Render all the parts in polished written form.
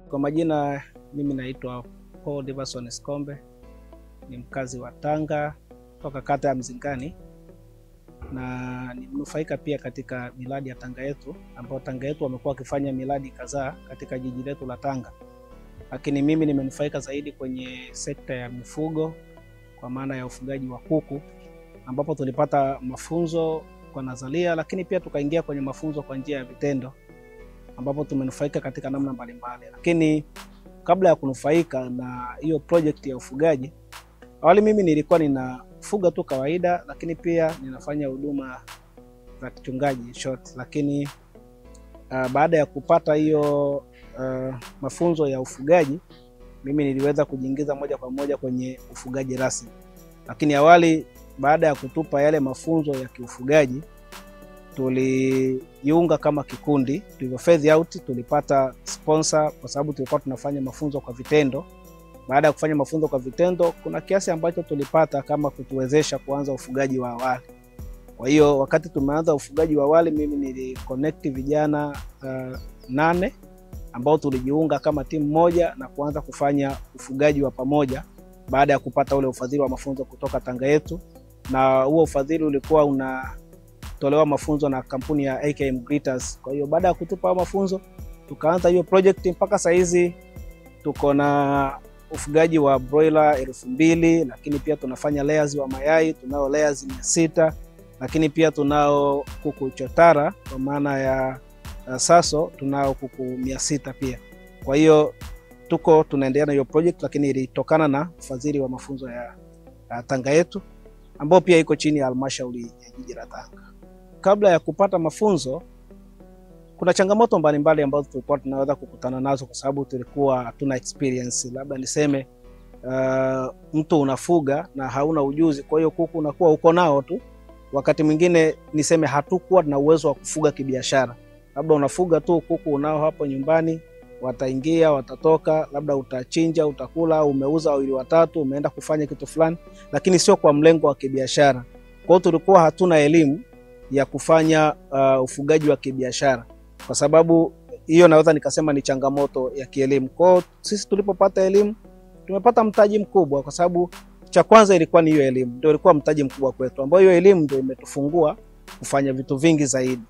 Kwa majina mimi naitwa Paul Diverson Skombe, ni mkazi wa Tanga kutoka kata ya Mzingani, na ni mnufaika pia katika miradi ya Tanga Yetu, ambao Tanga Yetu wamekuwa wakifanya miradi kadhaa katika jiji letu la Tanga. Lakini mimi nimenufaika zaidi kwenye sekta ya mifugo, kwa maana ya ufugaji wa kuku, ambapo tulipata mafunzo kwa nadharia, lakini pia tukaingia kwenye mafunzo kwa njia ya vitendo, ambapo tumenufaika katika namna mbalimbali. Lakini kabla ya kunufaika na hiyo project ya ufugaji, awali mimi nilikuwa ninafuga tu kawaida, lakini pia ninafanya huduma za kichungaji short. Lakini baada ya kupata hiyo mafunzo ya ufugaji, mimi niliweza kujiingiza moja kwa moja kwenye ufugaji rasmi. Lakini awali, baada ya kutupa yale mafunzo ya kiufugaji, tulijiunga kama kikundi. Tulivyo phase out, tulipata sponsor kwa sababu tulikuwa tunafanya mafunzo kwa vitendo. Baada ya kufanya mafunzo kwa vitendo, kuna kiasi ambacho tulipata kama kutuwezesha kuanza ufugaji wa awali. Kwa hiyo wakati tumeanza ufugaji wa awali, mimi niliconnect vijana 8 ambao tulijiunga kama timu moja na kuanza kufanya ufugaji wa pamoja baada ya kupata ule ufadhili wa mafunzo kutoka Tanga Yetu. Na huo ufadhili ulikuwa unatolewa mafunzo na kampuni ya AKM Greeters. Kwa hiyo baada ya kutupa mafunzo, tukaanza hiyo project. Mpaka saa hizi tuko na ufugaji wa broiler 2000, lakini pia tunafanya layers wa mayai, tunao layers 600, lakini pia tunao kuku chotara kwa maana ya Saso, tunao kuku 600 pia. Kwa hiyo tunaendelea na hiyo project, lakini ilitokana na ufadhili wa mafunzo ya Tanga Yetu, ambao pia iko chini ya halmashauri ya jiji la Tanga. Kabla ya kupata mafunzo, kuna changamoto mbalimbali ambazo tulikuwa tunaweza kukutana nazo kwa sababu tulikuwa hatuna experience. Labda niseme mtu unafuga na hauna ujuzi, kwa hiyo kuku unakuwa uko nao tu. Wakati mwingine niseme hatukuwa na uwezo wa kufuga kibiashara. Labda unafuga tu kuku unao hapo nyumbani, wataingia, watatoka, labda utachinja, utakula, umeuza wawili watatu, umeenda kufanya kitu fulani, lakini sio kwa mlengo wa kibiashara. Kwa hiyo tulikuwa hatuna elimu ya kufanya ufugaji wa kibiashara. Kwa sababu hiyo naweza nikasema ni changamoto ya kielimu. Kwa hiyo sisi tulipopata elimu, tumepata mtaji mkubwa, kwa sababu cha kwanza ilikuwa ni hiyo elimu. Ndio ilikuwa mtaji mkubwa kwetu, ambao hiyo elimu ndio imetufungua kufanya vitu vingi zaidi.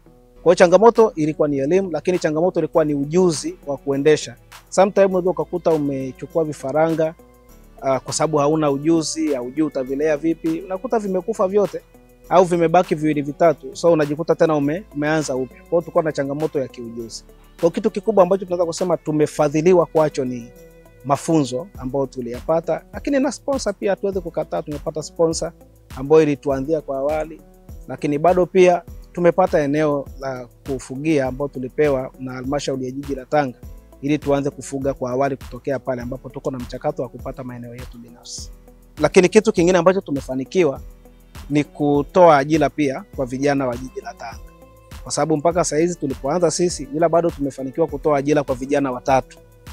Kwa hiyo changamoto ilikuwa ni elimu, lakini changamoto ilikuwa ni ujuzi wa kuendesha. Sometimes unaweza ukakuta umechukua vifaranga kwa sababu hauna ujuzi, haujui utavilea vipi, unakuta vimekufa vyote au vimebaki viwili vitatu, so unajikuta tena umeanza upya. Kwa hiyo tulikuwa na changamoto ya kiujuzi. Kwa kitu kikubwa ambacho tunaweza kusema tumefadhiliwa kwacho ni mafunzo ambayo tuliyapata, lakini na sponsor pia hatuwezi kukataa. Tumepata sponsor ambayo ilituanzia kwa awali, lakini bado pia tumepata eneo la kufugia ambao tulipewa na halmashauri ya jiji la Tanga ili tuanze kufuga kwa awali kutokea pale ambapo tuko na mchakato wa kupata maeneo yetu binafsi. Lakini kitu kingine ambacho tumefanikiwa ni kutoa ajira pia kwa vijana wa jiji la Tanga. Kwa sababu mpaka saa hizi tulipoanza sisi, ila bado tumefanikiwa kutoa ajira kwa vijana 3.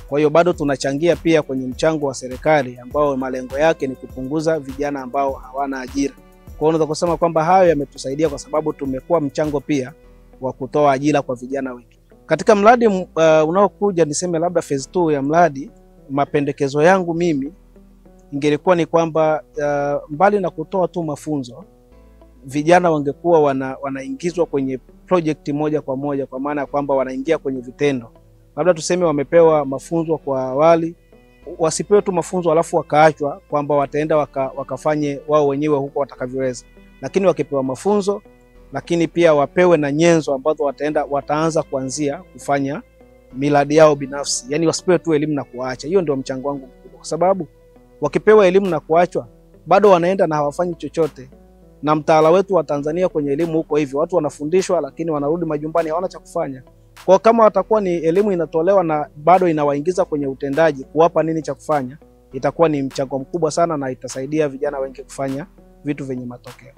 Kwa hiyo bado tunachangia pia kwenye mchango wa serikali ambao malengo yake ni kupunguza vijana ambao hawana ajira. Kwa hiyo unaweza kusema kwamba hayo yametusaidia kwa sababu tumekuwa mchango pia wa kutoa ajira kwa vijana wengi. Katika mradi unaokuja, niseme labda phase 2 ya mradi, mapendekezo yangu mimi ingelikuwa ni kwamba mbali na kutoa tu mafunzo, vijana wangekuwa wanaingizwa kwenye project moja kwa moja, kwa maana kwamba wanaingia kwenye vitendo. Labda tuseme wamepewa mafunzo kwa awali, wasipewe tu mafunzo alafu wakaachwa kwamba wataenda wakafanye wao wenyewe huko watakavyoweza. Lakini wakipewa mafunzo, lakini pia wapewe na nyenzo ambazo wataanza kuanzia kufanya miradi yao binafsi. Yaani wasipewe tu elimu na kuacha. Hiyo ndio mchango wangu mkubwa, kwa sababu wakipewa elimu na kuachwa, bado wanaenda na hawafanyi chochote. Na mtaala wetu wa Tanzania kwenye elimu huko hivi, watu wanafundishwa lakini wanarudi majumbani hawana cha kufanya. Kwa kama watakuwa ni elimu inatolewa na bado inawaingiza kwenye utendaji, kuwapa nini cha kufanya, itakuwa ni mchango mkubwa sana na itasaidia vijana wengi kufanya vitu vyenye matokeo.